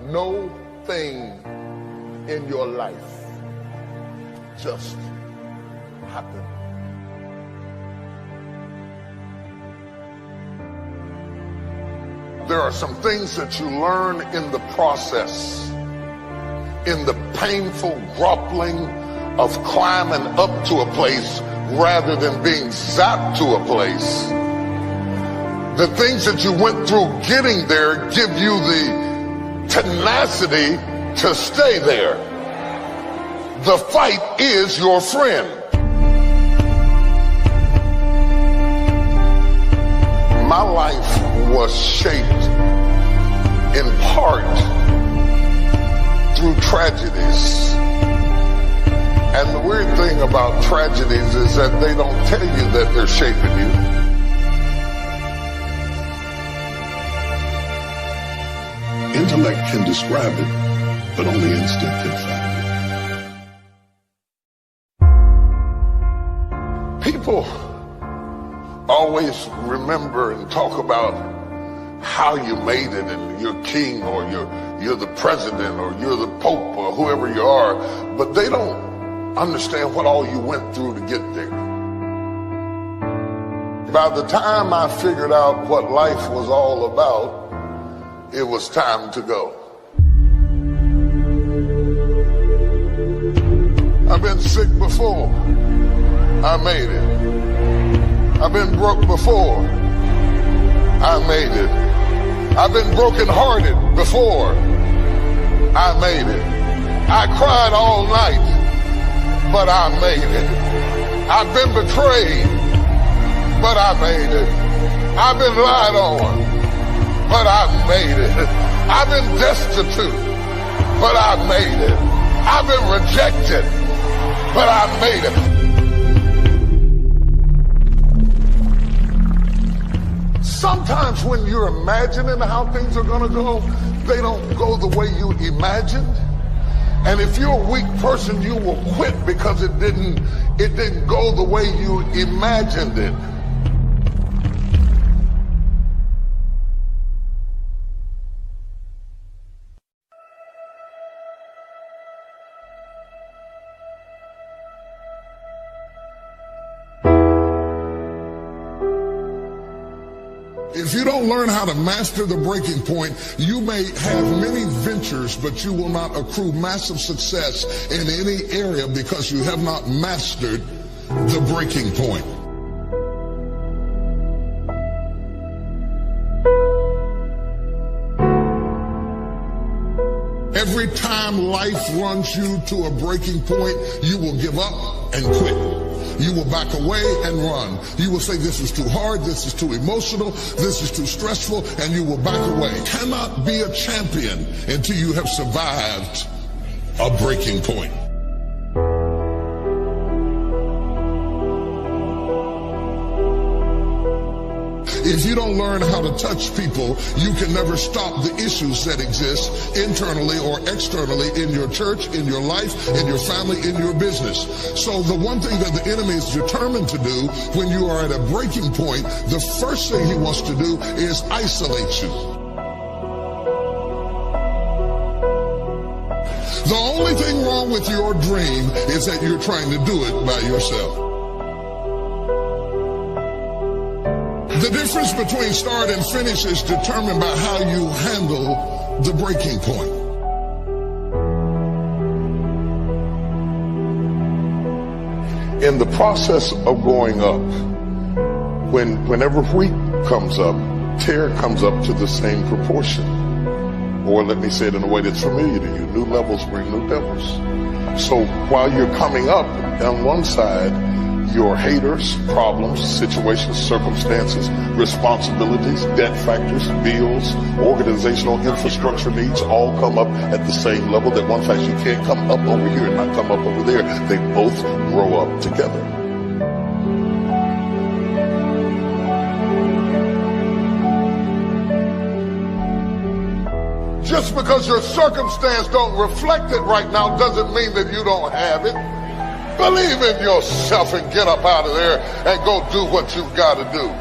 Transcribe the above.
no thing in your life just happen. There are some things that you learn in the process, in the painful grappling of climbing up to a place rather than being zapped to a place. The things that you went through getting there give you the tenacity to stay there. The fight is your friend. My life was shaped in part through tragedies. And the weird thing about tragedies is that they don't tell you that they're shaping you. Intellect can describe it, but only instinct can fathom it. People always remember and talk about how you made it and you're king or you're the president or you're the pope or whoever you are, but they don't understand what all you went through to get there. By the time I figured out what life was all about, it was time to go. I've been sick before. I made it. I've been broke before. I made it. I've been brokenhearted before. I made it. I cried all night, but I made it. I've been betrayed, but I made it. I've been lied on, but I made it. I've been destitute, but I made it. I've been rejected, but I made it. Sometimes when you're imagining how things are gonna go, they don't go the way you imagined. And if you're a weak person, you will quit because it didn't go the way you imagined it. If you don't learn how to master the breaking point, you may have many ventures, but you will not accrue massive success in any area because you have not mastered the breaking point. Every time life runs you to a breaking point, you will give up and quit. You will back away and run. You will say, this is too hard, this is too emotional, this is too stressful, and you will back away. You cannot be a champion until you have survived a breaking point. If you don't learn how to touch people, you can never stop the issues that exist internally or externally in your church, in your life, in your family, in your business. So the one thing that the enemy is determined to do when you are at a breaking point, the first thing he wants to do is isolate you. The only thing wrong with your dream is that you're trying to do it by yourself. The difference between start and finish is determined by how you handle the breaking point. In the process of going up, whenever wheat comes up, tear comes up to the same proportion. Or let me say it in a way that's familiar to you, new levels bring new devils. So while you're coming up on one side, your haters, problems, situations, circumstances, responsibilities, debt factors, bills, organizational infrastructure needs all come up at the same level. That one fact, you can't come up over here and not come up over there. They both grow up together. Just because your circumstance don't reflect it right now doesn't mean that you don't have it. Believe in yourself and get up out of there and go do what you've got to do.